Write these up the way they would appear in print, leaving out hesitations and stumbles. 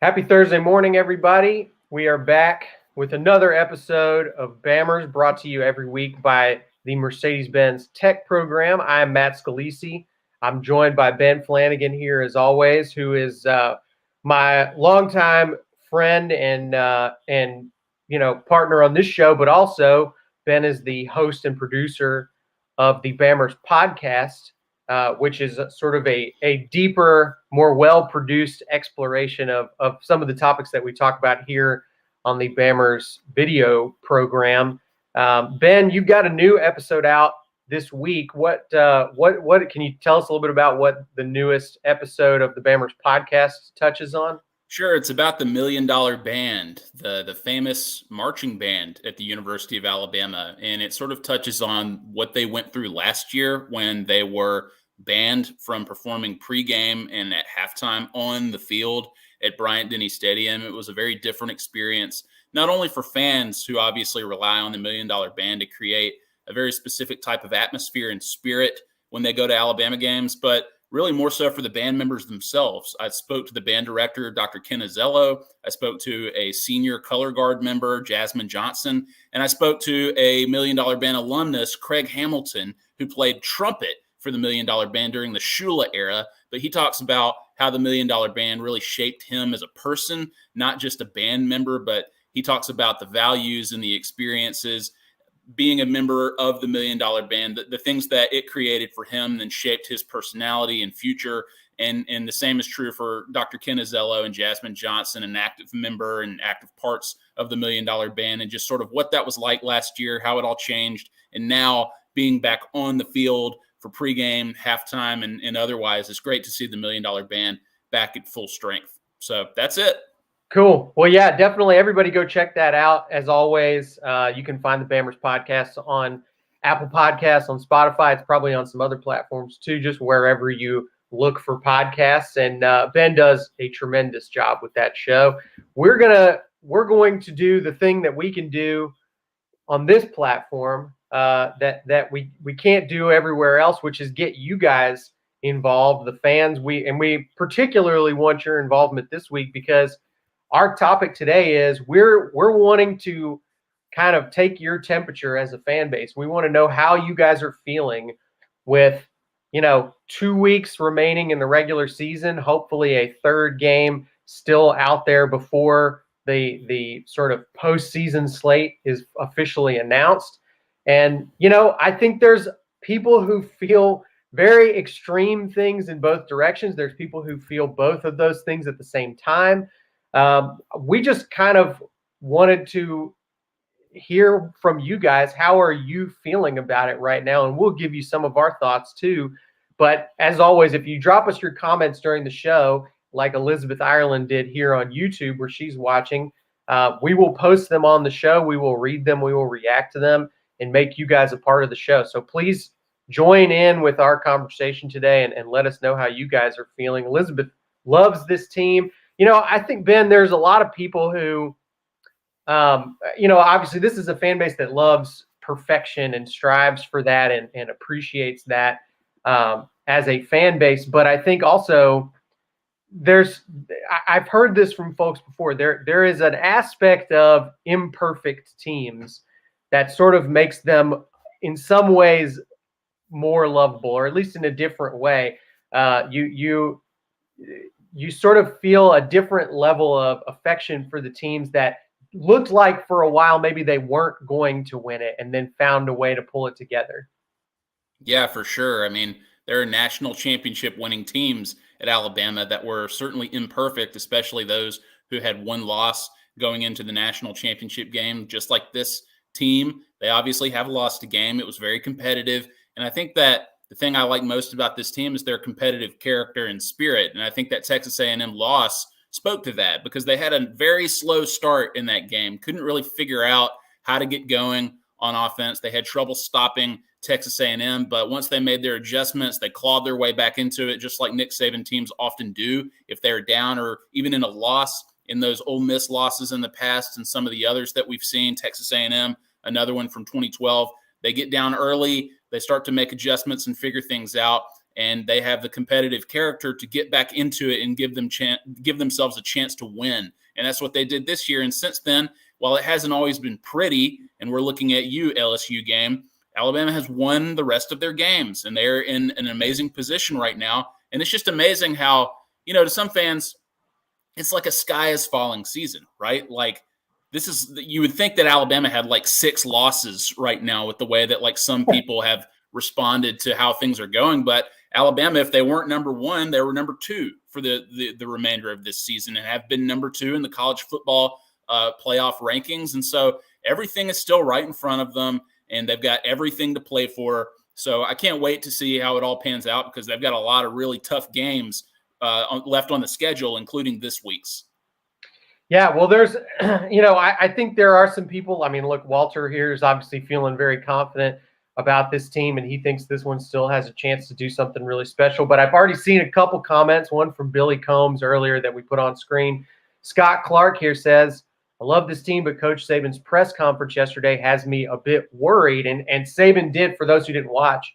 Happy Thursday morning, everybody. We are back with another episode of Bammers brought to you every week by the Mercedes-Benz Tech Program. I'm Matt Scalisi. I'm joined by Ben Flanagan here as always, who is my longtime friend and partner on this show, but also Ben is the host and producer of the Bammers podcast, which is sort of a deeper, more well-produced exploration of some of the topics that we talk about here on the Bammers video program. Ben, you've got a new episode out this week. What can you tell us a little bit about what the newest episode of the Bammers podcast touches on? Sure. It's about the $1 Million Band, the famous marching band at the University of Alabama. And it sort of touches on what they went through last year when they were banned from performing pregame and at halftime on the field at Bryant-Denny Stadium. It was a very different experience, not only for fans who obviously rely on the $1 Million Band to create a very specific type of atmosphere and spirit when they go to Alabama games, but really more so for the band members themselves. I spoke to the band director, Dr. Ken Azello. I spoke to a senior color guard member, Jasmine Johnson. And I spoke to a $1 Million Band alumnus, Craig Hamilton, who played trumpet for the $1 Million Band during the Shula era. But he talks about how the $1 Million Band really shaped him as a person, not just a band member, but he talks about the values and the experiences being a member of the $1 Million Band, the things that it created for him and shaped his personality and future. And the same is true for Dr. Ken Azello and Jasmine Johnson, an active member and active parts of the $1 Million Band, and just sort of what that was like last year, how it all changed, and now being back on the field for pregame, halftime, and otherwise. It's great to see the $1 Million Band back at full strength. So that's it. Cool. Well, yeah, definitely. Everybody go check that out. As always, you can find the Bammers podcast on Apple Podcasts, on Spotify. It's probably on some other platforms too, just wherever you look for podcasts. And Ben does a tremendous job with that show. We're going to do the thing that we can do on this platform that we can't do everywhere else, which is get you guys involved, the fans. We particularly want your involvement this week because our topic today is we're wanting to kind of take your temperature as a fan base. We want to know how you guys are feeling with, 2 weeks remaining in the regular season, hopefully a third game still out there before the sort of postseason slate is officially announced. And, I think there's people who feel very extreme things in both directions. There's people who feel both of those things at the same time. We just kind of wanted to hear from you guys. How are you feeling about it right now? And we'll give you some of our thoughts too. But as always, if you drop us your comments during the show, like Elizabeth Ireland did here on YouTube where she's watching, we will post them on the show. We will read them. We will react to them and make you guys a part of the show. So please join in with our conversation today and let us know how you guys are feeling. Elizabeth loves this team. I think, Ben, there's a lot of people who, obviously this is a fan base that loves perfection and strives for that and appreciates that as a fan base. But I think also I've heard this from folks before. There is an aspect of imperfect teams that sort of makes them in some ways more lovable, or at least in a different way. You sort of feel a different level of affection for the teams that looked like for a while maybe they weren't going to win it and then found a way to pull it together. Yeah, for sure. I mean, there are national championship winning teams at Alabama that were certainly imperfect, especially those who had one loss going into the national championship game. Just like this team, they obviously have lost a game. It was very competitive. And I think that the thing I like most about this team is their competitive character and spirit. And I think that Texas A&M loss spoke to that because they had a very slow start in that game. Couldn't really figure out how to get going on offense. They had trouble stopping Texas A&M, but once they made their adjustments, they clawed their way back into it, just like Nick Saban teams often do if they're down or even in a loss. In those Ole Miss losses in the past and some of the others that we've seen, Texas A&M, another one from 2012, they get down early, they start to make adjustments and figure things out. and they have the competitive character to get back into it and give themselves a chance to win. And that's what they did this year. And since then, while it hasn't always been pretty, and we're looking at you, LSU game, Alabama has won the rest of their games, and they're in an amazing position right now. And it's just amazing how, to some fans, it's like a sky is falling season, right? Like, you would think that Alabama had like 6 losses right now with the way that like some people have responded to how things are going. But Alabama, if they weren't number 1, they were number 2 for the remainder of this season, and have been number 2 in the college football playoff rankings. And so everything is still right in front of them, and they've got everything to play for. So I can't wait to see how it all pans out, because they've got a lot of really tough games left on the schedule, including this week's. Yeah, well, there's, I think there are some people. I mean, look, Walter here is obviously feeling very confident about this team, and he thinks this one still has a chance to do something really special. But I've already seen a couple comments, one from Billy Combs earlier that we put on screen. Scott Clark here says, I love this team, but Coach Saban's press conference yesterday has me a bit worried. And Saban did, for those who didn't watch,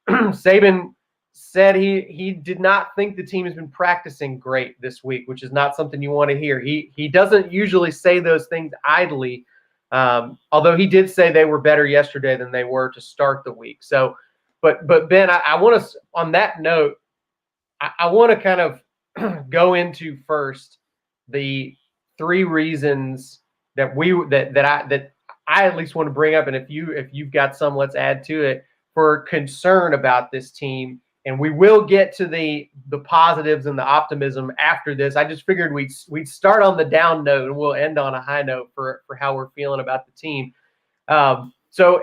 Saban said he did not think the team has been practicing great this week, which is not something you want to hear. He doesn't usually say those things idly, although he did say they were better yesterday than they were to start the week. So, but Ben, I want to, on that note, I want to kind of go into first the 3 reasons that I at least want to bring up, and if you've got some, let's add to it, for concern about this team. And we will get to the positives and the optimism after this. I just figured we'd start on the down note and we'll end on a high note for how we're feeling about the team. So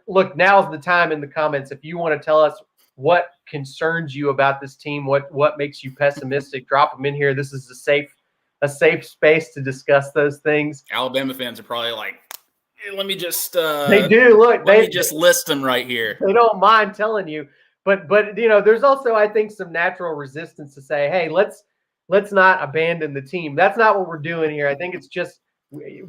look, now's the time in the comments. If you want to tell us what concerns you about this team, what makes you pessimistic, drop them in here. This is a safe space to discuss those things. Alabama fans are probably like, hey, let me just they do look. Let me just list them right here. They don't mind telling you. But there's also, I think, some natural resistance to say, hey, let's not abandon the team. That's not what we're doing here. I think it's just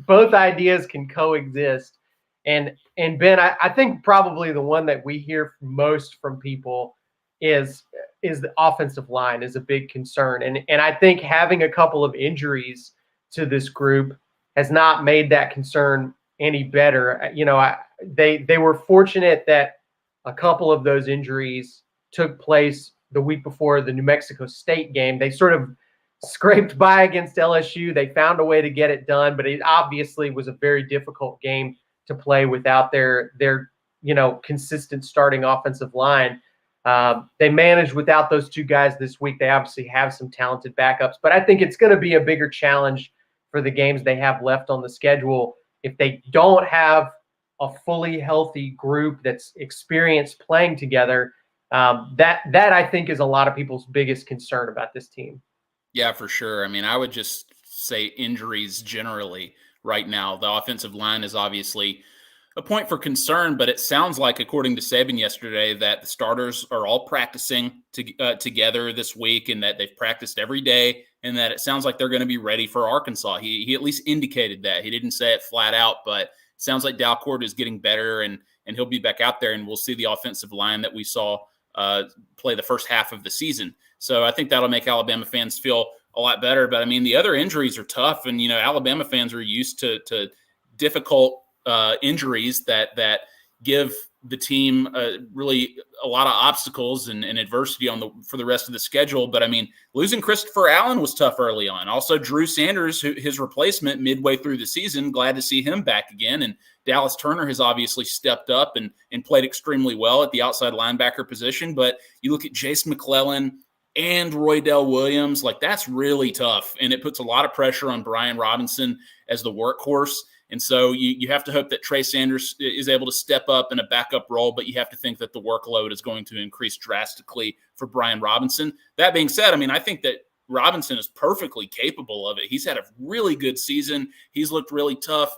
both ideas can coexist. And Ben, I think probably the one that we hear most from people is the offensive line is a big concern. And I think having a couple of injuries to this group has not made that concern any better. They were fortunate that a couple of those injuries took place the week before the New Mexico State game. They sort of scraped by against LSU. They found a way to get it done, but it obviously was a very difficult game to play without their consistent starting offensive line. They managed without those 2 guys this week. They obviously have some talented backups, but I think it's going to be a bigger challenge for the games they have left on the schedule if they don't have a fully healthy group that's experienced playing together. That I think is a lot of people's biggest concern about this team. Yeah, for sure. I mean, I would just say injuries generally right now. The offensive line is obviously a point for concern, but it sounds like, according to Saban yesterday, that the starters are all practicing together this week, and that they've practiced every day, and that it sounds like they're going to be ready for Arkansas. He at least indicated that. He didn't say it flat out, but sounds like Dalcourt is getting better, and he'll be back out there, and we'll see the offensive line that we saw play the first half of the season. So I think that'll make Alabama fans feel a lot better. But I mean, the other injuries are tough, and Alabama fans are used to difficult injuries that give the team really a lot of obstacles and adversity for the rest of the schedule. But I mean, losing Christopher Allen was tough early on. Also, Drew Sanders, his replacement midway through the season, glad to see him back again. And Dallas Turner has obviously stepped up and played extremely well at the outside linebacker position. But you look at Jace McClellan and Roydell Williams, like, that's really tough. And it puts a lot of pressure on Brian Robinson as the workhorse. And so you have to hope that Trey Sanders is able to step up in a backup role, but you have to think that the workload is going to increase drastically for Brian Robinson. That being said, I mean, I think that Robinson is perfectly capable of it. He's had a really good season. He's looked really tough.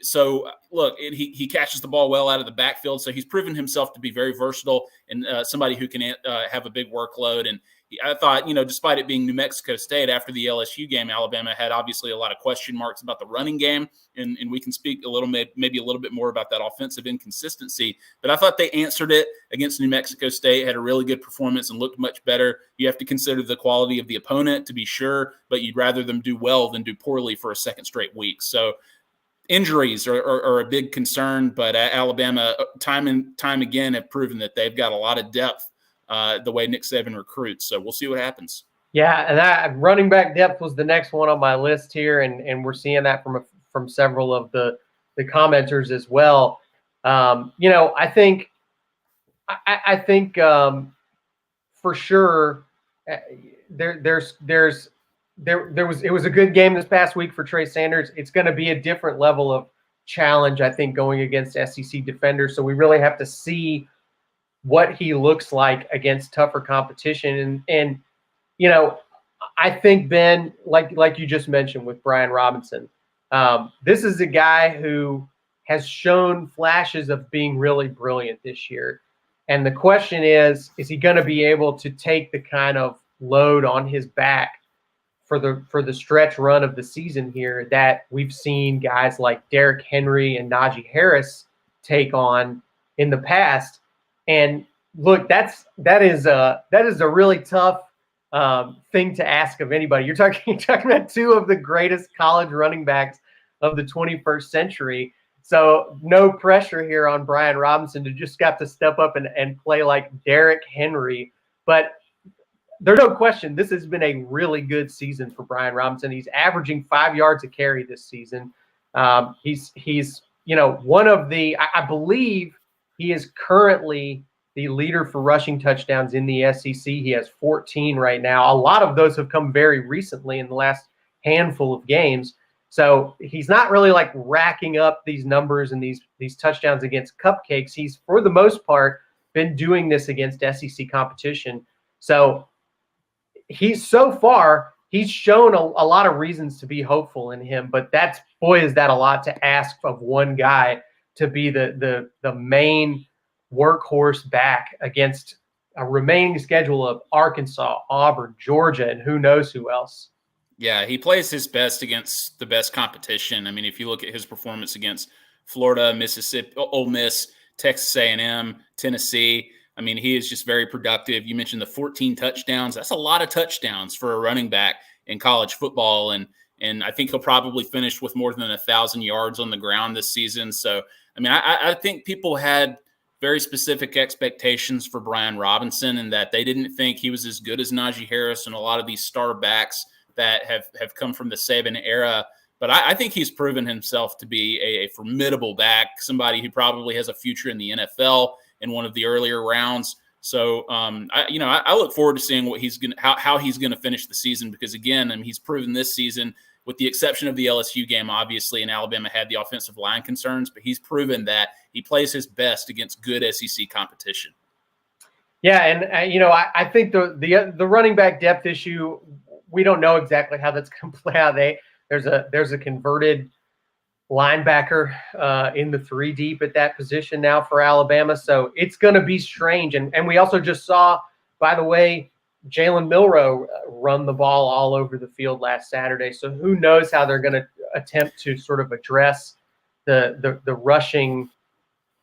So look, he catches the ball well out of the backfield. So he's proven himself to be very versatile and somebody who can have a big workload. And I thought, despite it being New Mexico State after the LSU game, Alabama had obviously a lot of question marks about the running game, and we can speak maybe a little bit more about that offensive inconsistency. But I thought they answered it against New Mexico State, had a really good performance and looked much better. You have to consider the quality of the opponent to be sure, but you'd rather them do well than do poorly for a second straight week. So injuries are a big concern, but Alabama time and time again have proven that they've got a lot of depth the way Nick Saban recruits. So we'll see what happens. Yeah, and that running back depth was the next one on my list here, and we're seeing that from several of the commenters as well. I think for sure it was a good game this past week for Trey Sanders. It's going to be a different level of challenge, I think, going against SEC defenders. So we really have to see what he looks like against tougher competition. And I think, Ben, like you just mentioned with Brian Robinson, this is a guy who has shown flashes of being really brilliant this year. And the question is he going to be able to take the kind of load on his back for the stretch run of the season here that we've seen guys like Derrick Henry and Najee Harris take on in the past? And look, that is a really tough thing to ask of anybody. You're talking about two of the greatest college running backs of the 21st century. So no pressure here on Brian Robinson to just got to step up and play like Derrick Henry. But there's no question this has been a really good season for Brian Robinson. He's averaging 5 yards a carry this season. He's one of the – I believe he is currently the leader for rushing touchdowns in the SEC. He has 14 right now. A lot of those have come very recently in the last handful of games. So he's not really like racking up these numbers and these touchdowns against cupcakes. He's, for the most part, been doing this against SEC competition. So he's shown a lot of reasons to be hopeful in him. But is that a lot to ask of one guy to be the main workhorse back against a remaining schedule of Arkansas, Auburn, Georgia, and who knows who else. Yeah, he plays his best against the best competition. I mean, if you look at his performance against Florida, Mississippi, Ole Miss, Texas A&M, Tennessee, I mean, he is just very productive. You mentioned the 14 touchdowns. That's a lot of touchdowns for a running back in college football. And I think he'll probably finish with more than 1,000 yards on the ground this season. So, I mean, I think people had very specific expectations for Brian Robinson and that they didn't think he was as good as Najee Harris and a lot of these star backs that have come from the Saban era. But I think he's proven himself to be a formidable back, somebody who probably has a future in the NFL in one of the earlier rounds. So, I look forward to seeing what how he's going to finish the season, because, again, he's proven this season, with the exception of the LSU game, obviously, and Alabama had the offensive line concerns, but he's proven that he plays his best against good SEC competition. Yeah, and I think the running back depth issue, we don't know exactly how that's going to play out. There's a converted linebacker in the 3 deep at that position now for Alabama, so it's going to be strange. And we also just saw, by the way, Jalen Milroe run the ball all over the field last Saturday. So who knows how they're going to attempt to sort of address the rushing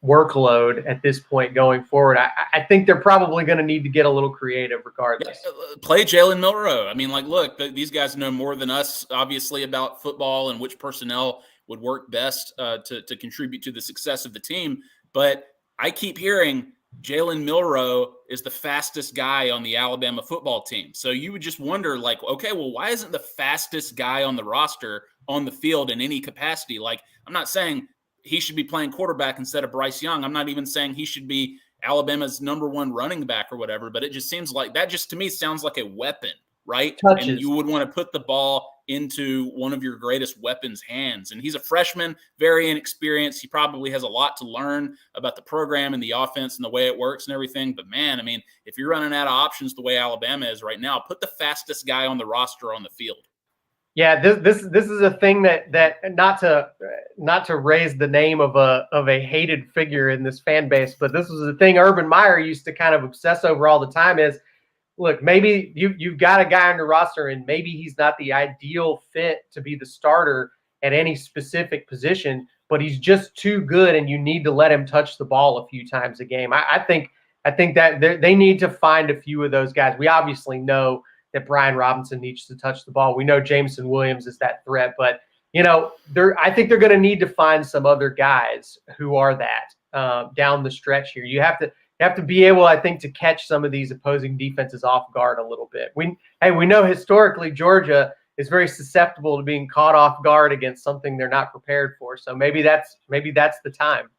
workload at this point going forward. I think they're probably going to need to get a little creative regardless. Play Jalen Milroe. I mean, look, these guys know more than us, obviously, about football and which personnel would work best to contribute to the success of the team. But I keep hearing Jalen Milroe is the fastest guy on the Alabama football team. So you would just wonder, okay, well, why isn't the fastest guy on the roster on the field in any capacity? I'm not saying he should be playing quarterback instead of Bryce Young. I'm not even saying he should be Alabama's number 1 running back or whatever, but it just seems like that to me sounds like a weapon, right? Touches. And you would want to put the ball into one of your greatest weapons' hands. And he's a freshman, very inexperienced. He probably has a lot to learn about the program and the offense and the way it works and everything. But, man, I mean, if you're running out of options the way Alabama is right now, put the fastest guy on the roster on the field. Yeah, this is a thing that not to raise the name of a hated figure in this fan base, but this was a thing Urban Meyer used to kind of obsess over all the time, is look, maybe you've got a guy on your roster, and maybe he's not the ideal fit to be the starter at any specific position, but he's just too good, and you need to let him touch the ball a few times a game. I think that they need to find a few of those guys. We obviously know that Brian Robinson needs to touch the ball. We know Jameson Williams is that threat, but I think they're going to need to find some other guys who are that down the stretch here. You have to be able, I think, to catch some of these opposing defenses off guard a little bit. We know historically Georgia is very susceptible to being caught off guard against something they're not prepared for. So maybe that's the time.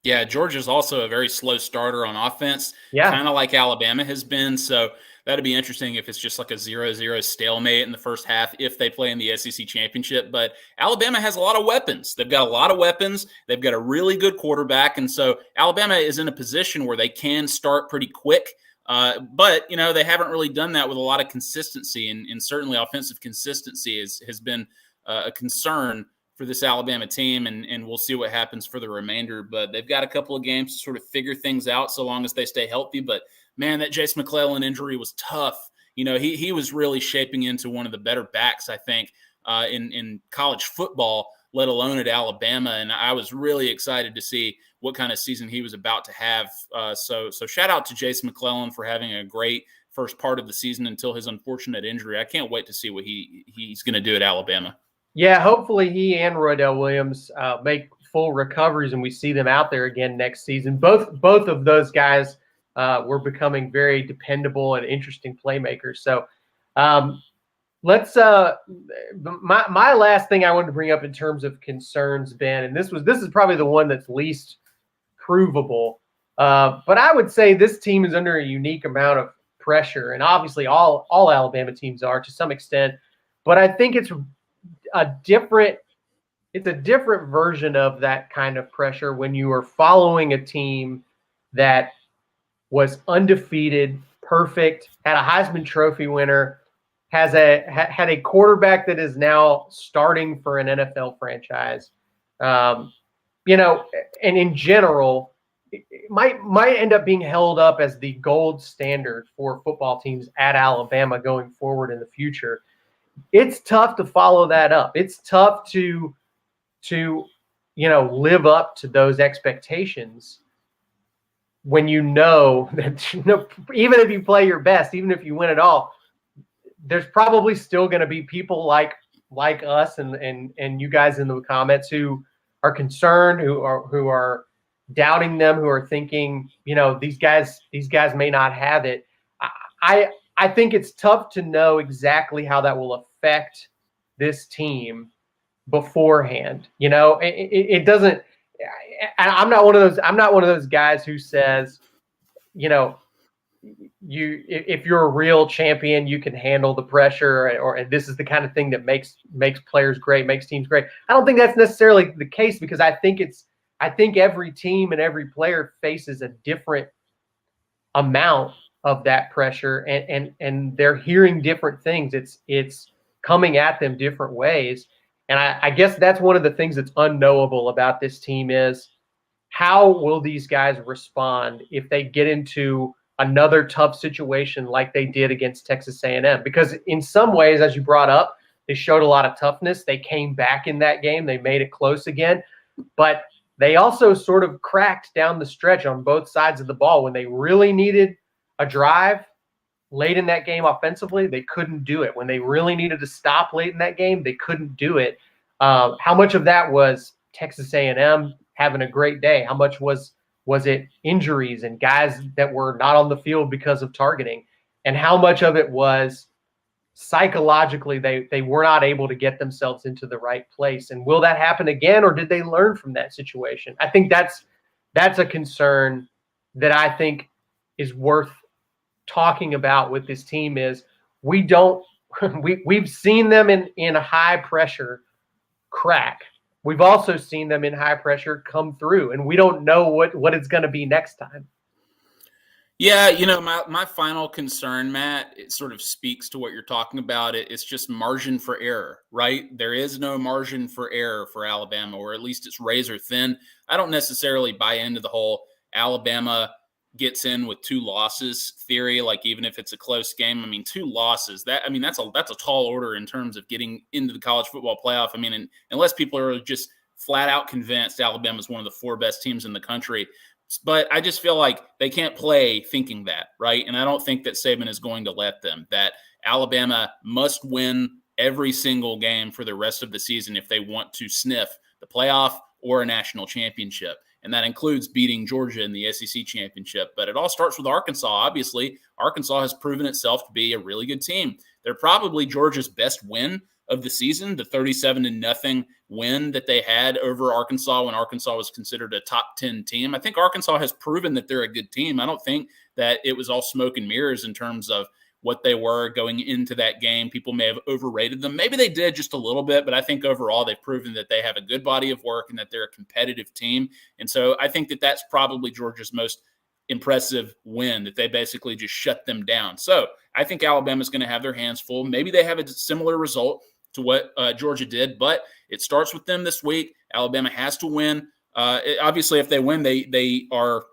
Yeah, Georgia's also a very slow starter on offense, Yeah. kind of like Alabama has been. So that'd be interesting if it's just like a 0-0 stalemate in the first half if they play in the SEC championship. But Alabama has a lot of weapons. They've got a lot of weapons. They've got a really good quarterback. And so Alabama is in a position where they can start pretty quick. But, they haven't really done that with a lot of consistency. And certainly offensive consistency has been a concern for this Alabama team, and we'll see what happens for the remainder. But they've got a couple of games to sort of figure things out so long as they stay healthy. But, man, that Jace McClellan injury was tough. He was really shaping into one of the better backs, I think, in college football, let alone at Alabama. And I was really excited to see what kind of season he was about to have. So shout out to Jace McClellan for having a great first part of the season until his unfortunate injury. I can't wait to see what he's going to do at Alabama. Yeah, hopefully he and Roydell Williams make full recoveries and we see them out there again next season. Both of those guys were becoming very dependable and interesting playmakers. So let's my last thing I wanted to bring up in terms of concerns, Ben, and this is probably the one that's least provable. But I would say this team is under a unique amount of pressure, and obviously all Alabama teams are to some extent. But I think it's a different version of that kind of pressure when you are following a team that was undefeated, perfect, had a Heisman Trophy winner, had a quarterback that is now starting for an NFL franchise. And in general, it might end up being held up as the gold standard for football teams at Alabama going forward in the future. It's tough to follow that up. It's tough to live up to those expectations when that even if you play your best, even if you win it all, there's probably still going to be people like us and you guys in the comments who are concerned, who are doubting them, who are thinking, these guys may not have it. I think it's tough to know exactly how that will affect this team beforehand. It doesn't. I'm not one of those guys who says, if you're a real champion, you can handle the pressure, or this is the kind of thing that makes players great, makes teams great. I don't think that's necessarily the case, because I think every team and every player faces a different amount of that pressure, and they're hearing different things. It's coming at them different ways. And I guess that's one of the things that's unknowable about this team is how will these guys respond if they get into another tough situation like they did against Texas A&M? Because in some ways, as you brought up, they showed a lot of toughness. They came back in that game. They made it close again. But they also sort of cracked down the stretch on both sides of the ball. When they really needed a drive late in that game offensively, they couldn't do it. When they really needed to stop late in that game, they couldn't do it. How much of that was Texas A&M having a great day? How much was it injuries and guys that were not on the field because of targeting? And how much of it was psychologically they were not able to get themselves into the right place? And will that happen again, or did they learn from that situation? I think that's a concern that I think is worth talking about with this team. Is we've seen them in a high pressure crack. We've also seen them in high pressure come through, and we don't know what it's going to be next time. Yeah, my final concern, Matt, it sort of speaks to what you're talking about. It's just margin for error, right? There is no margin for error for Alabama, or at least it's razor thin. I don't necessarily buy into the whole Alabama gets in with 2 losses theory, like even if it's a close game. I mean, 2 losses, that's a tall order in terms of getting into the college football playoff. I mean, unless people are just flat out convinced Alabama is one of the 4 best teams in the country. But I just feel like they can't play thinking that, right? And I don't think that Saban is going to let them. That Alabama must win every single game for the rest of the season if they want to sniff the playoff or a national championship. And that includes beating Georgia in the SEC championship. But it all starts with Arkansas. Obviously, Arkansas has proven itself to be a really good team. They're probably Georgia's best win of the season, the 37-0 win that they had over Arkansas when Arkansas was considered a top 10 team. I think Arkansas has proven that they're a good team. I don't think that it was all smoke and mirrors in terms of what they were going into that game. People may have overrated them. Maybe they did just a little bit, but I think overall they've proven that they have a good body of work and that they're a competitive team. And so I think that that's probably Georgia's most impressive win, that they basically just shut them down. So I think Alabama's going to have their hands full. Maybe they have a similar result to what Georgia did, but it starts with them this week. Alabama has to win. Obviously, if they win, they are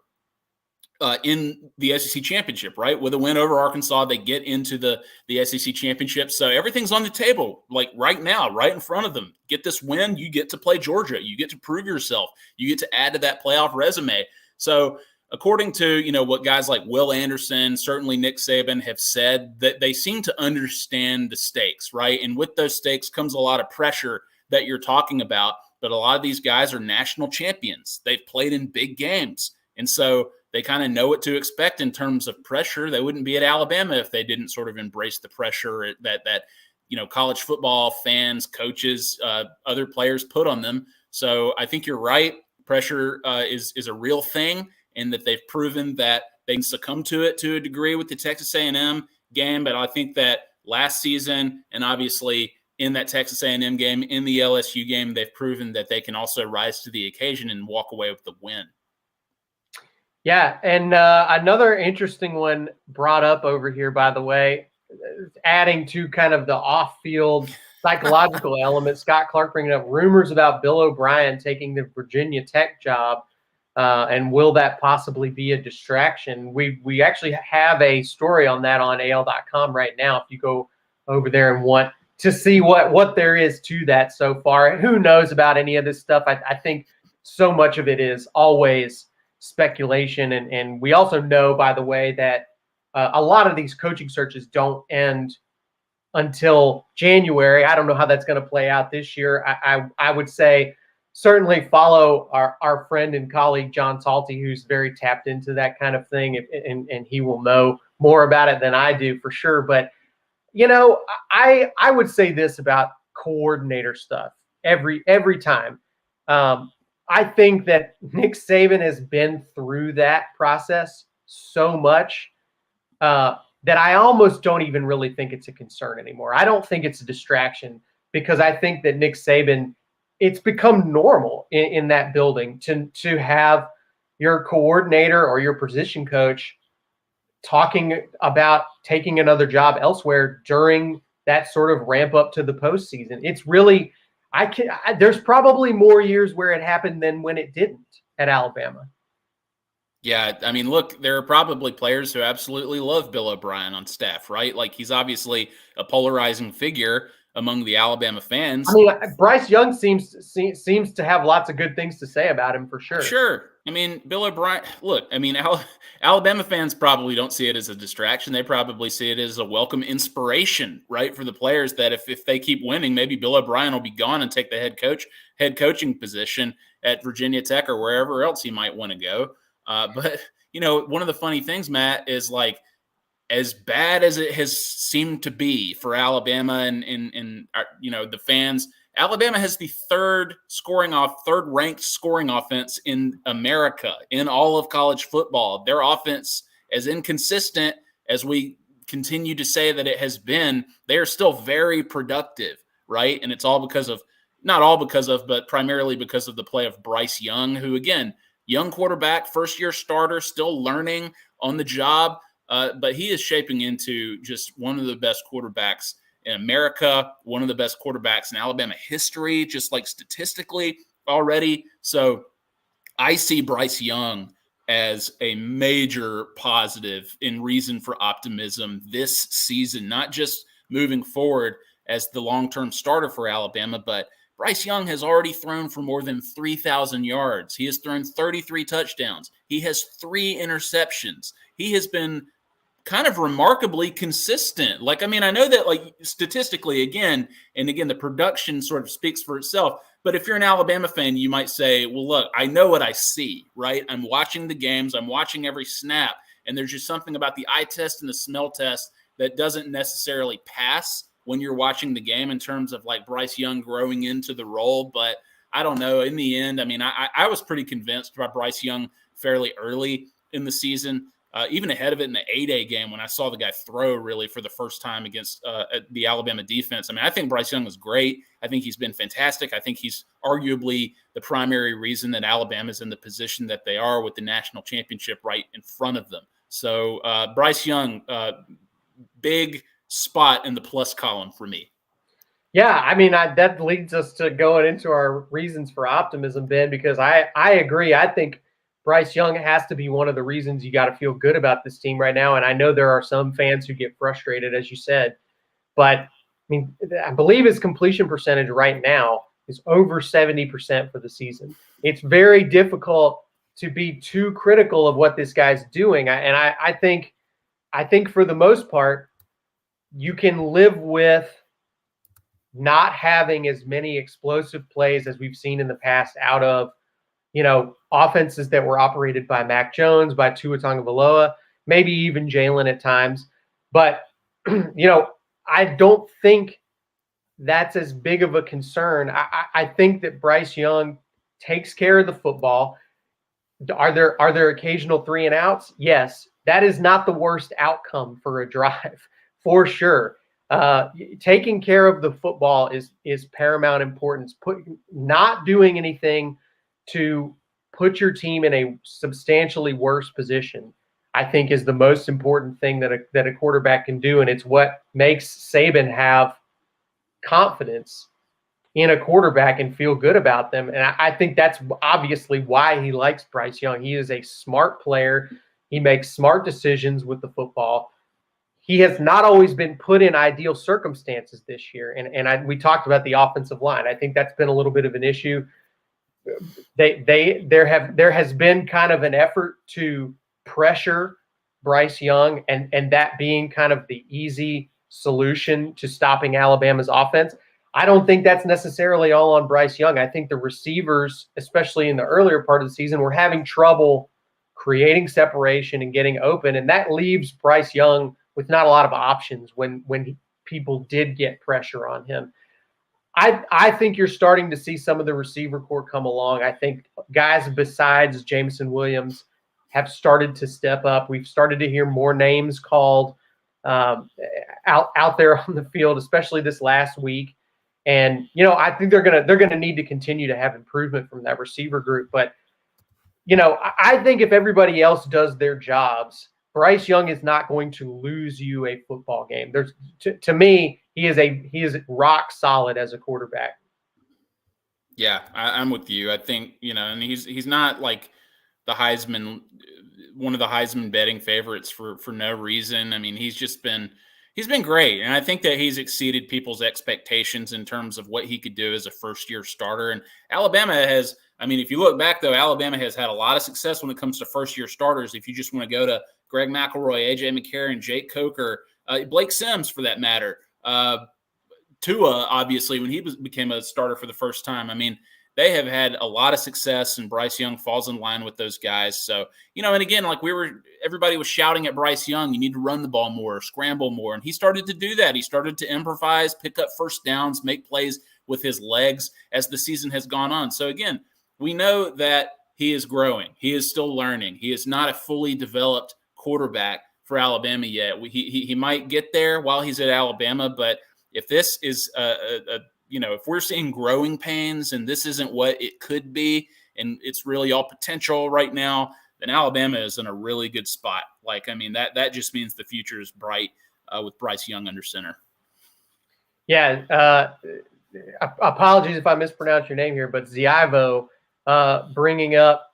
in the SEC championship, right? With a win over Arkansas, they get into the SEC championship. So everything's on the table, like right now, right in front of them. Get this win, you get to play Georgia. You get to prove yourself. You get to add to that playoff resume. So according to, what guys like Will Anderson, certainly Nick Saban have said, that they seem to understand the stakes, right? And with those stakes comes a lot of pressure that you're talking about. But a lot of these guys are national champions. They've played in big games. And so they kind of know what to expect in terms of pressure. They wouldn't be at Alabama if they didn't sort of embrace the pressure that college football fans, coaches, other players put on them. So I think you're right. Pressure is a real thing, and that they've proven that they can succumb to it to a degree with the Texas A&M game. But I think that last season, and obviously in that Texas A&M game, in the LSU game, they've proven that they can also rise to the occasion and walk away with the win. Yeah, and another interesting one brought up over here, by the way, adding to kind of the off-field psychological element. Scott Clark bringing up rumors about Bill O'Brien taking the Virginia Tech job, and will that possibly be a distraction? We actually have a story on that on AL.com right now. If you go over there and want to see what there is to that so far, who knows about any of this stuff? I think so much of it is always speculation, and we also know, by the way, that a lot of these coaching searches don't end until January. I don't know how that's going to play out this year. I would say certainly follow our friend and colleague John Talty, who's very tapped into that kind of thing, and he will know more about it than I do for sure. But I would say this about coordinator stuff every time. I think that Nick Saban has been through that process so much that I almost don't even really think it's a concern anymore. I don't think it's a distraction, because I think that Nick Saban, it's become normal in that building to have your coordinator or your position coach talking about taking another job elsewhere during that sort of ramp up to the postseason. It's really – there's probably more years where it happened than when it didn't at Alabama. Yeah, I mean, look, there are probably players who absolutely love Bill O'Brien on staff, right? Like, he's obviously a polarizing figure among the Alabama fans. I mean, Bryce Young seems to have lots of good things to say about him, for sure. Sure. I mean, Bill O'Brien, look, I mean, Alabama fans probably don't see it as a distraction. They probably see it as a welcome inspiration, right, for the players, that if they keep winning, maybe Bill O'Brien will be gone and take the head coaching position at Virginia Tech or wherever else he might want to go. But, one of the funny things, Matt, is like, as bad as it has seemed to be for Alabama and the fans, Alabama has the third ranked scoring offense in America in all of college football. Their offense, as inconsistent as we continue to say that it has been, they are still very productive, right? And it's but primarily because of the play of Bryce Young, who, again, young quarterback, first-year starter, still learning on the job. But he is shaping into just one of the best quarterbacks in America, one of the best quarterbacks in Alabama history, just like statistically already. So I see Bryce Young as a major positive and reason for optimism this season, not just moving forward as the long-term starter for Alabama, but Bryce Young has already thrown for more than 3,000 yards. He has thrown 33 touchdowns. He has 3 interceptions. He has been kind of remarkably consistent. Like, I mean, I know that, like, statistically, again, the production sort of speaks for itself. But if you're an Alabama fan, you might say, well, look, I know what I see, right? I'm watching the games. I'm watching every snap. And there's just something about the eye test and the smell test that doesn't necessarily pass when you're watching the game in terms of, like, Bryce Young growing into the role. But I don't know. In the end, I mean, I was pretty convinced by Bryce Young fairly early in the season. Even ahead of it in the A-Day game when I saw the guy throw really for the first time against the Alabama defense. I mean, I think Bryce Young was great. I think he's been fantastic. I think he's arguably the primary reason that Alabama's in the position that they are with the national championship right in front of them. So Bryce Young, big spot in the plus column for me. Yeah, I mean, that leads us to going into our reasons for optimism, Ben, because I agree. I think Bryce Young has to be one of the reasons you got to feel good about this team right now. And I know there are some fans who get frustrated, as you said. But, I mean, I believe his completion percentage right now is over 70% for the season. It's very difficult to be too critical of what this guy's doing. I think for the most part, you can live with not having as many explosive plays as we've seen in the past out of, offenses that were operated by Mac Jones, by Tua Tagovailoa, maybe even Jalen at times. But, I don't think that's as big of a concern. I think that Bryce Young takes care of the football. Are there occasional 3 and outs? Yes. That is not the worst outcome for a drive, for sure. Taking care of the football is paramount importance. Not doing anything to put your team in a substantially worse position, I think, is the most important thing that a quarterback can do, and it's what makes Saban have confidence in a quarterback and feel good about them. And I think that's obviously why he likes Bryce Young. He is a smart player. He makes smart decisions with the football. He has not always been put in ideal circumstances this year. And we talked about the offensive line. I think that's been a little bit of an issue. There has been kind of an effort to pressure Bryce Young and that being kind of the easy solution to stopping Alabama's offense. I don't think that's necessarily all on Bryce Young. I think the receivers, especially in the earlier part of the season, were having trouble creating separation and getting open. And that leaves Bryce Young with not a lot of options when people did get pressure on him. I think you're starting to see some of the receiver corps come along. I think guys besides Jameson Williams have started to step up. We've started to hear more names called out there on the field, especially this last week. And I think they're gonna need to continue to have improvement from that receiver group. But I think if everybody else does their jobs, Bryce Young is not going to lose you a football game. To me, he is rock solid as a quarterback. Yeah, I'm with you. I think, and he's not like the Heisman, one of the Heisman betting favorites for no reason. I mean, he's been great. And I think that he's exceeded people's expectations in terms of what he could do as a first-year starter. And Alabama has, I mean, if you look back, though, Alabama has had a lot of success when it comes to first-year starters. If you just want to go to Greg McElroy, A.J. McCarron, Jake Coker, Blake Sims, for that matter, Tua, obviously, when he became a starter for the first time. I mean, they have had a lot of success, and Bryce Young falls in line with those guys. So, and again, like everybody was shouting at Bryce Young, you need to run the ball more, scramble more. And he started to do that. He started to improvise, pick up first downs, make plays with his legs as the season has gone on. So again, we know that he is growing. He is still learning. He is not a fully developed quarterback for Alabama yet. He might get there while he's at Alabama, but if this is if we're seeing growing pains and this isn't what it could be, and it's really all potential right now, then Alabama is in a really good spot. Like, I mean, that just means the future is bright with Bryce Young under center. Yeah. Apologies if I mispronounce your name here, but Ziavo bringing up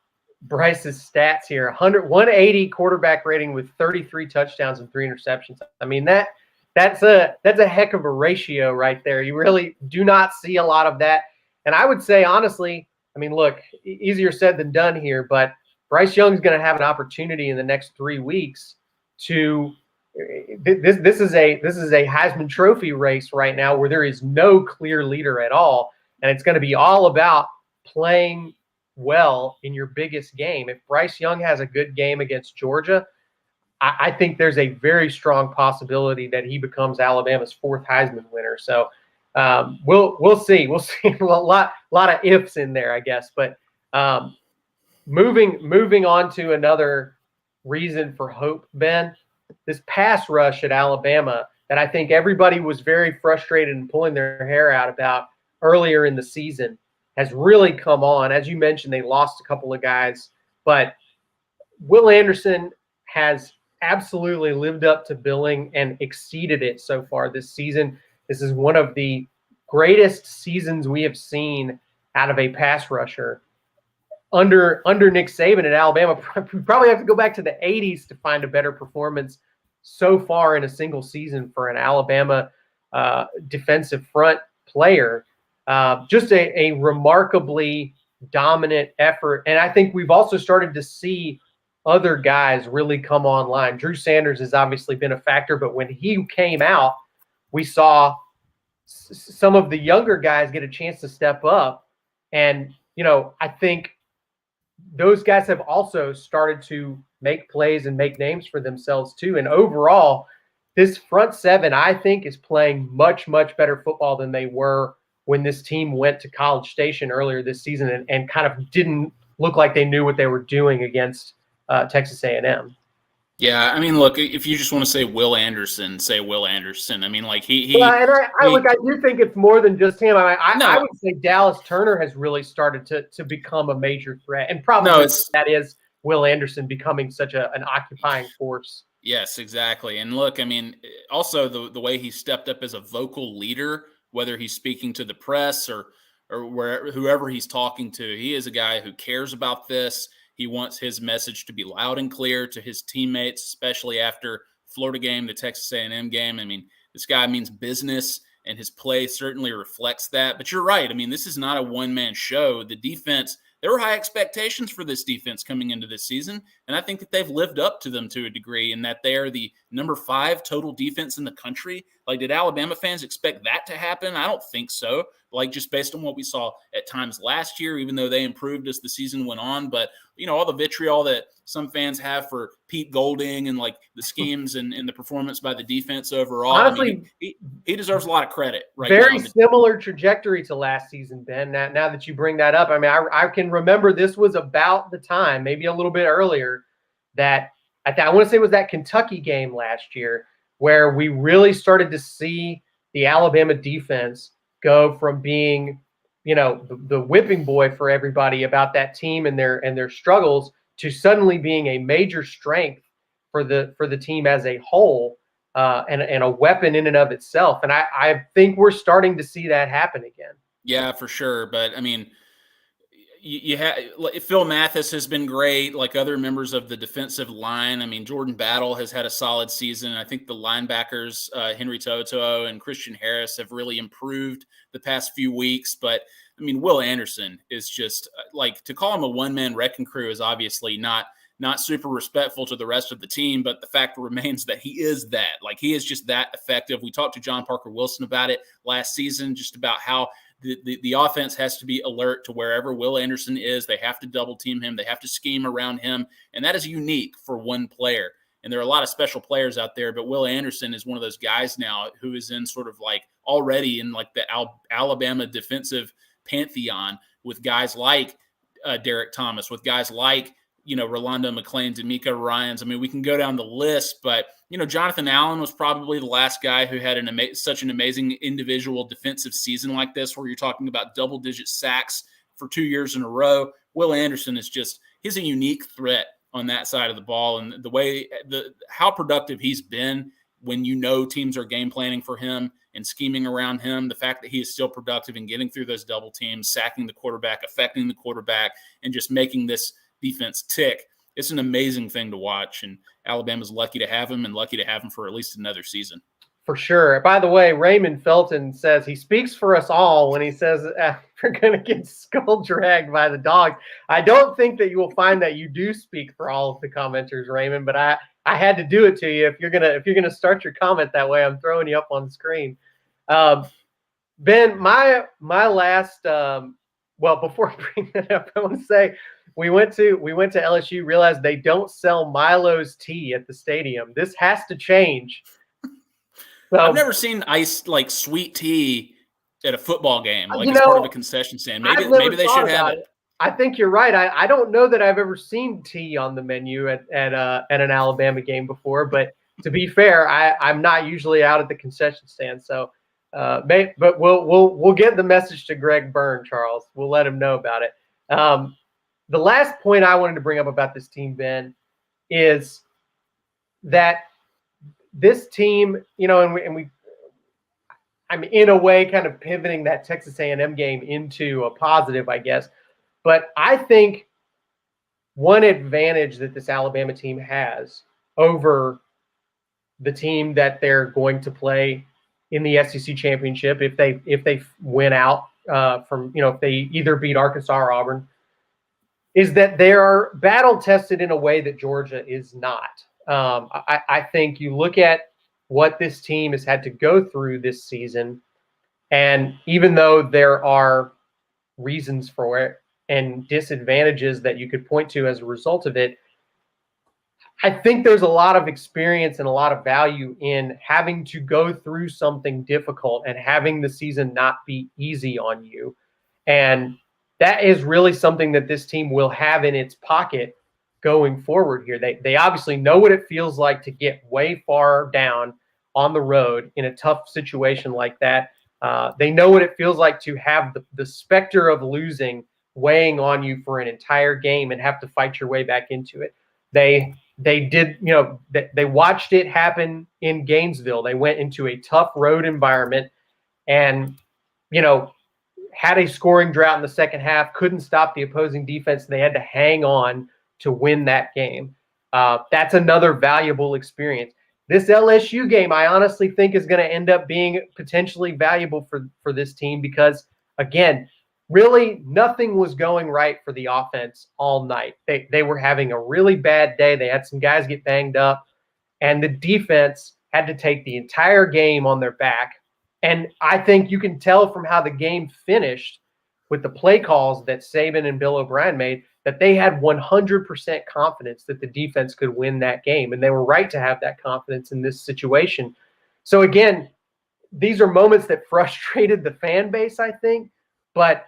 Bryce's stats here. 180 quarterback rating with 33 touchdowns and 3 interceptions. I mean, that's a heck of a ratio right there. You really do not see a lot of that. And I would say, honestly, I mean, look, easier said than done here, but Bryce Young's going to have an opportunity in the next 3 weeks to this is a Heisman Trophy race right now where there is no clear leader at all, and it's going to be all about playing well in your biggest game. If Bryce Young has a good game against Georgia, I think there's a very strong possibility that he becomes Alabama's 4th Heisman winner. So we'll see. We'll see a lot of ifs in there, I guess. But moving on to another reason for hope, Ben, this pass rush at Alabama that I think everybody was very frustrated and pulling their hair out about earlier in the season has really come on. As you mentioned, they lost a couple of guys, but Will Anderson has absolutely lived up to billing and exceeded it so far this season. This is one of the greatest seasons we have seen out of a pass rusher under Nick Saban at Alabama. We probably have to go back to the 80s to find a better performance so far in a single season for an Alabama defensive front player. Just a remarkably dominant effort. And I think we've also started to see other guys really come online. Drew Sanders has obviously been a factor, but when he came out, we saw some of the younger guys get a chance to step up. And, I think those guys have also started to make plays and make names for themselves too. And overall, this front seven, I think, is playing much, much better football than they were when this team went to College Station earlier this season and kind of didn't look like they knew what they were doing against Texas A&M. Yeah, I mean, look, if you just want to say Will Anderson, say Will Anderson. I mean, like he look, I do think it's more than just him. I would say Dallas Turner has really started to become a major threat, and probably that is Will Anderson becoming such an occupying force. Yes, exactly. And look, I mean, also the way he stepped up as a vocal leader, whether he's speaking to the press or whoever he's talking to, he is a guy who cares about this. He wants his message to be loud and clear to his teammates, especially after Florida game, the Texas A&M game. I mean, this guy means business, and his play certainly reflects that. But you're right. I mean, this is not a one-man show. The defense, there were high expectations for this defense coming into this season, and I think that they've lived up to them to a degree in that they are the number 5 total defense in the country. Like, did Alabama fans expect that to happen? I don't think so. Like, just based on what we saw at times last year, even though they improved as the season went on. But, all the vitriol that some fans have for Pete Golding and, like, the schemes and the performance by the defense overall. Honestly, I mean, he deserves a lot of credit right very now. Similar trajectory to last season, Ben. Now that you bring that up, I mean, I can remember this was about the time, maybe a little bit earlier, that I want to say it was that Kentucky game last year where we really started to see the Alabama defense go from being, the whipping boy for everybody about that team and their struggles to suddenly being a major strength for the team as a whole, and a weapon in and of itself. And I think we're starting to see that happen again. Yeah, for sure. But I mean, Phil Mathis has been great, like other members of the defensive line. I mean, Jordan Battle has had a solid season. I think the linebackers, Henry To'oTo'o and Christian Harris, have really improved the past few weeks. But, I mean, Will Anderson is just, like, to call him a one-man wrecking crew is obviously not super respectful to the rest of the team, but the fact remains that he is that. Like, he is just that effective. We talked to John Parker Wilson about it last season, just about how the offense has to be alert to wherever Will Anderson is. They have to double team him. They have to scheme around him. And that is unique for one player. And there are a lot of special players out there, but Will Anderson is one of those guys now who is in sort of like already in like the Alabama defensive pantheon with guys like Derek Thomas, with guys like, Rolando McClain, D'Amico Ryans. I mean, we can go down the list, but, Jonathan Allen was probably the last guy who had such an amazing individual defensive season like this, where you're talking about double-digit sacks for 2 years in a row. Will Anderson is he's a unique threat on that side of the ball, and how productive he's been when teams are game planning for him and scheming around him, the fact that he is still productive in getting through those double teams, sacking the quarterback, affecting the quarterback, and just making these defense tick. It's an amazing thing to watch, and Alabama's lucky to have him and lucky to have him for at least another season. For sure. By the way, Raymond Felton says he speaks for us all when he says we're going to get skull dragged by the dogs. I don't think that you will find that you do speak for all of the commenters, Raymond, but I had to do it to you. If you're gonna start your comment that way, I'm throwing you up on the screen. Ben, my last well, before I bring that up, I want to say we went to LSU, realized they don't sell Milo's tea at the stadium. This has to change. So, I've never seen iced like sweet tea at a football game, like as part of a concession stand. Maybe they should have it. I think you're right. I don't know that I've ever seen tea on the menu at an Alabama game before, but to be fair, I'm not usually out at the concession stand. So, but we'll get the message to Greg Byrne, Charles. We'll let him know about it. The last point I wanted to bring up about this team, Ben, is that this team, I'm in a way kind of pivoting that Texas A&M game into a positive, I guess. But I think one advantage that this Alabama team has over the team that they're going to play in the SEC championship, if they win out if they either beat Arkansas or Auburn, is that they are battle tested in a way that Georgia is not. I think you look at what this team has had to go through this season, and even though there are reasons for it and disadvantages that you could point to as a result of it, I think there's a lot of experience and a lot of value in having to go through something difficult and having the season not be easy on you. And that is really something that this team will have in its pocket going forward here. They obviously know what it feels like to get way far down on the road in a tough situation like that. They know what it feels like to have the specter of losing weighing on you for an entire game and have to fight your way back into it. They did, they watched it happen in Gainesville. They went into a tough road environment and, had a scoring drought in the second half, couldn't stop the opposing defense. They had to hang on to win that game. That's another valuable experience. This LSU game, I honestly think, is going to end up being potentially valuable for this team because, again, really nothing was going right for the offense all night. They were having a really bad day. They had some guys get banged up, and the defense had to take the entire game on their back. And I think you can tell from how the game finished with the play calls that Saban and Bill O'Brien made that they had 100% confidence that the defense could win that game. And they were right to have that confidence in this situation. So, again, these are moments that frustrated the fan base, I think. But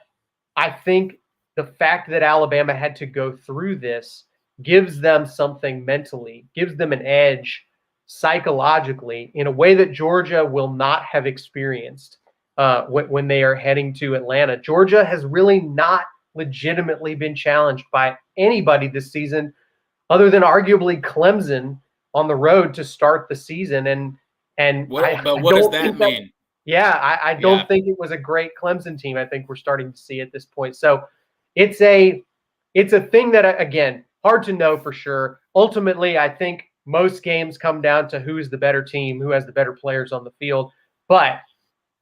I think the fact that Alabama had to go through this gives them something mentally, gives them an edge psychologically in a way that Georgia will not have experienced when they are heading to Atlanta. Georgia has really not legitimately been challenged by anybody this season other than arguably Clemson on the road to start the season. And what does that mean? I don't think it was a great Clemson team. I think we're starting to see at this point. So it's a thing that, again, hard to know for sure. Ultimately, I think most games come down to who's the better team, who has the better players on the field. But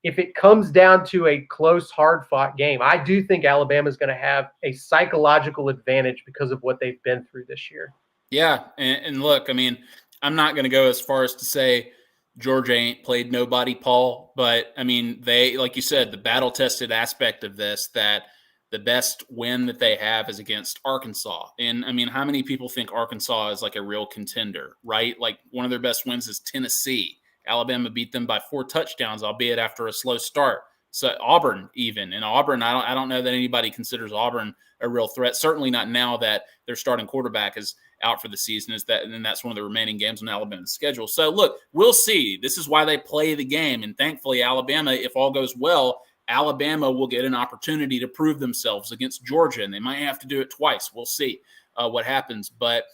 if it comes down to a close, hard-fought game, I do think Alabama is going to have a psychological advantage because of what they've been through this year. Yeah, and look, I mean, I'm not going to go as far as to say Georgia ain't played nobody, Paul, but, I mean, they, like you said, the battle-tested aspect of this, that the best win that they have is against Arkansas. And, I mean, how many people think Arkansas is like a real contender, right? Like, one of their best wins is Tennessee. Alabama beat them by 4 touchdowns, albeit after a slow start. So Auburn even. And Auburn, I don't know that anybody considers Auburn a real threat. Certainly not now that their starting quarterback is out for the season. And that's one of the remaining games on Alabama's schedule. So, look, we'll see. This is why they play the game. And thankfully, Alabama, if all goes well, Alabama will get an opportunity to prove themselves against Georgia. And they might have to do it twice. We'll see what happens. But,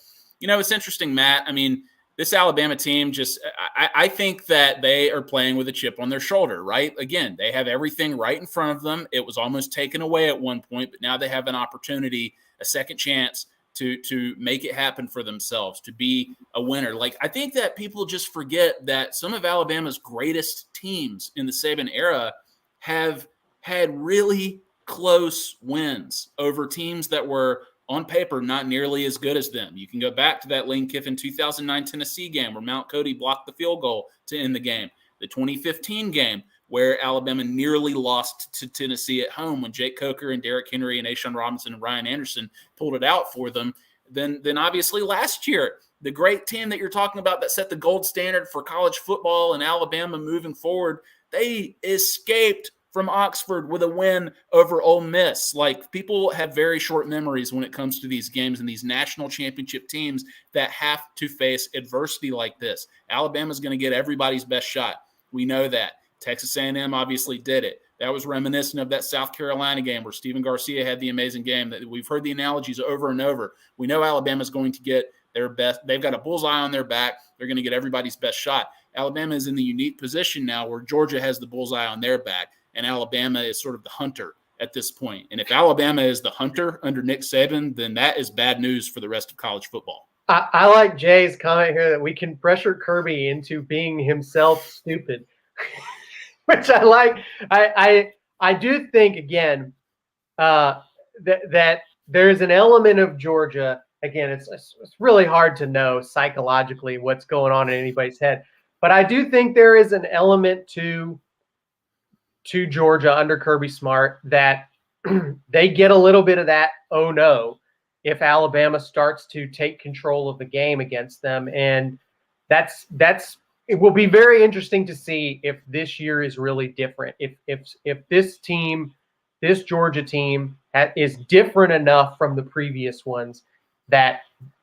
it's interesting, Matt. I mean, this Alabama team I think that they are playing with a chip on their shoulder, right? Again, they have everything right in front of them. It was almost taken away at one point, but now they have an opportunity, a second chance to make it happen for themselves, to be a winner. Like, I think that people just forget that some of Alabama's greatest teams in the Saban era have had really close wins over teams that were on paper not nearly as good as them. You can go back to that Lane Kiffin 2009 Tennessee game where Mount Cody blocked the field goal to end the game. The 2015 game where Alabama nearly lost to Tennessee at home when Jake Coker and Derrick Henry and A'Shawn Robinson and Ryan Anderson pulled it out for them. Then obviously last year, the great team that you're talking about that set the gold standard for college football and Alabama moving forward, they escaped from Oxford with a win over Ole Miss. Like, people have very short memories when it comes to these games and these national championship teams that have to face adversity like this. Alabama's going to get everybody's best shot. We know that. Texas A&M obviously did it. That was reminiscent of that South Carolina game where Stephen Garcia had the amazing game. That we've heard the analogies over and over. We know Alabama's going to get their best. They've got a bullseye on their back. They're going to get everybody's best shot. Alabama is in the unique position now where Georgia has the bullseye on their back, and Alabama is sort of the hunter at this point. And if Alabama is the hunter under Nick Saban, then that is bad news for the rest of college football. I like Jay's comment here that we can pressure Kirby into being himself stupid, which I like. I do think, again, that there's an element of Georgia. Again, it's really hard to know psychologically what's going on in anybody's head. But I do think there is an element to Georgia under Kirby Smart that they get a little bit of that, oh no, if Alabama starts to take control of the game against them. And that's it will be very interesting to see if this year is really different. If this team, this Georgia team is different enough from the previous ones that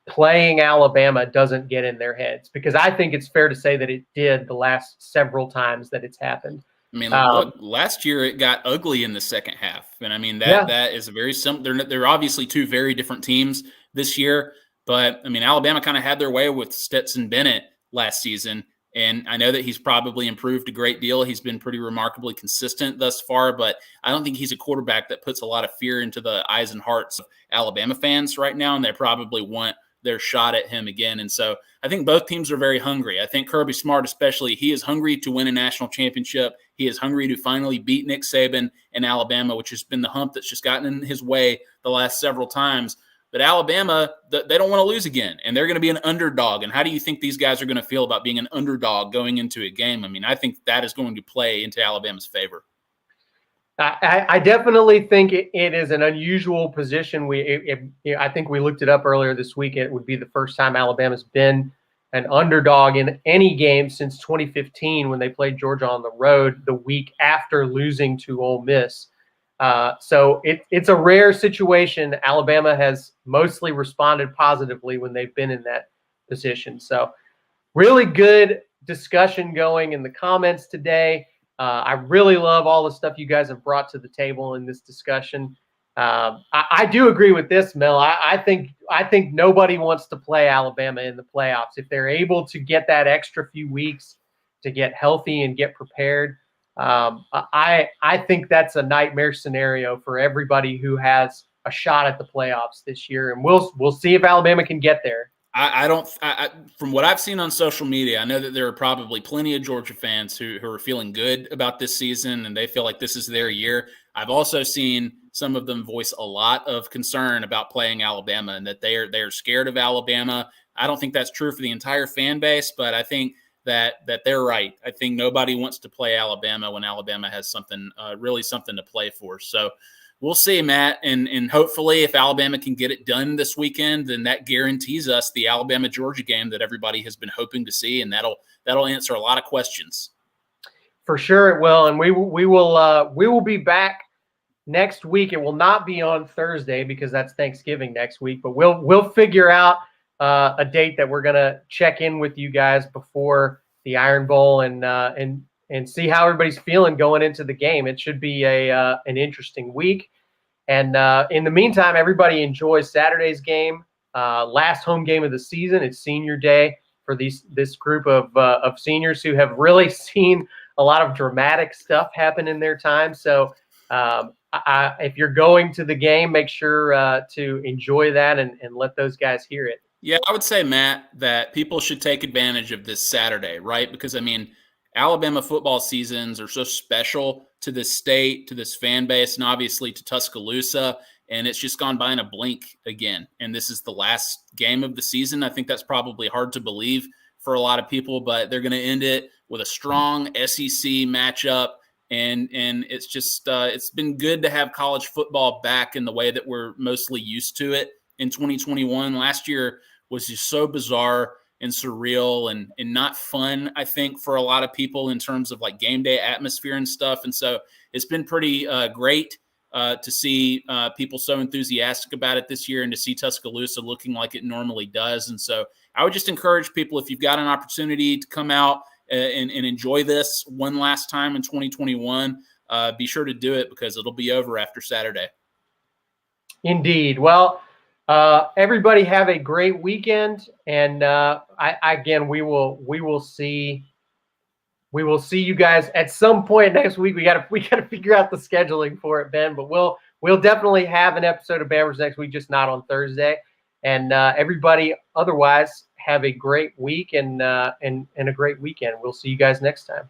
playing Alabama doesn't get in their heads, because I think it's fair to say that it did the last several times that it's happened. I mean, look, last year it got ugly in the second half. And I mean, that is a very simple. They're obviously two very different teams this year. But I mean, Alabama kind of had their way with Stetson Bennett last season. And I know that he's probably improved a great deal. He's been pretty remarkably consistent thus far. But I don't think he's a quarterback that puts a lot of fear into the eyes and hearts of Alabama fans right now. And they probably want their shot at him again. And so I think both teams are very hungry. I think Kirby Smart especially, he is hungry to win a national championship. He is hungry to finally beat Nick Saban and Alabama, which has been the hump that's just gotten in his way the last several times. But Alabama, they don't want to lose again, and they're going to be an underdog. And how do you think these guys are going to feel about being an underdog going into a game? I mean, I think that is going to play into Alabama's favor. I definitely think it is an unusual position. I think we looked it up earlier this week. It would be the first time Alabama's been an underdog in any game since 2015 when they played Georgia on the road the week after losing to Ole Miss. So it's a rare situation. Alabama has mostly responded positively when they've been in that position. So really good discussion going in the comments today. I really love all the stuff you guys have brought to the table in this discussion. I do agree with this, Mel. I think nobody wants to play Alabama in the playoffs. If they're able to get that extra few weeks to get healthy and get prepared, I think that's a nightmare scenario for everybody who has a shot at the playoffs this year. And we'll see if Alabama can get there. From what I've seen on social media, I know that there are probably plenty of Georgia fans who are feeling good about this season and they feel like this is their year. I've also seen some of them voice a lot of concern about playing Alabama and that they are scared of Alabama. I don't think that's true for the entire fan base, but I think that they're right. I think nobody wants to play Alabama when Alabama has something to play for. So we'll see, Matt, and hopefully if Alabama can get it done this weekend, then that guarantees us the Alabama-Georgia game that everybody has been hoping to see, and that'll answer a lot of questions. For sure it will, and we will be back next week. It will not be on Thursday because that's Thanksgiving next week, but we'll figure out a date that we're gonna check in with you guys before the Iron Bowl and see how everybody's feeling going into the game. It should be an interesting week. And in the meantime, everybody enjoy Saturday's game, last home game of the season. It's senior day for this group of seniors who have really seen a lot of dramatic stuff happen in their time. So if you're going to the game, make sure to enjoy that and let those guys hear it. Yeah, I would say, Matt, that people should take advantage of this Saturday, right? Because, I mean, Alabama football seasons are so special to this state, to this fan base, and obviously to Tuscaloosa. And it's just gone by in a blink again. And this is the last game of the season. I think that's probably hard to believe for a lot of people, but they're going to end it with a strong SEC matchup. And it's just it's been good to have college football back in the way that we're mostly used to it in 2021. Last year was just so bizarre and surreal and not fun, I think, for a lot of people in terms of like game day atmosphere and stuff. And so it's been pretty great to see people so enthusiastic about it this year and to see Tuscaloosa looking like it normally does. And so I would just encourage people, if you've got an opportunity to come out and enjoy this one last time in 2021, be sure to do it because it'll be over after Saturday. Indeed. Well, everybody have a great weekend, and we will see you guys at some point next week. We got to figure out the scheduling for it, Ben. But we'll definitely have an episode of Bammers next week, just not on Thursday. And everybody, otherwise, have a great week and a great weekend. We'll see you guys next time.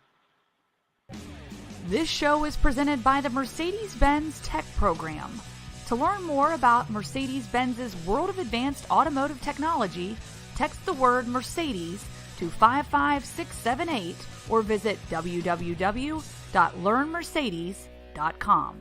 This show is presented by the Mercedes-Benz Tech Program. To learn more about Mercedes-Benz's world of advanced automotive technology, text the word Mercedes to 55678 or visit www.learnmercedes.com.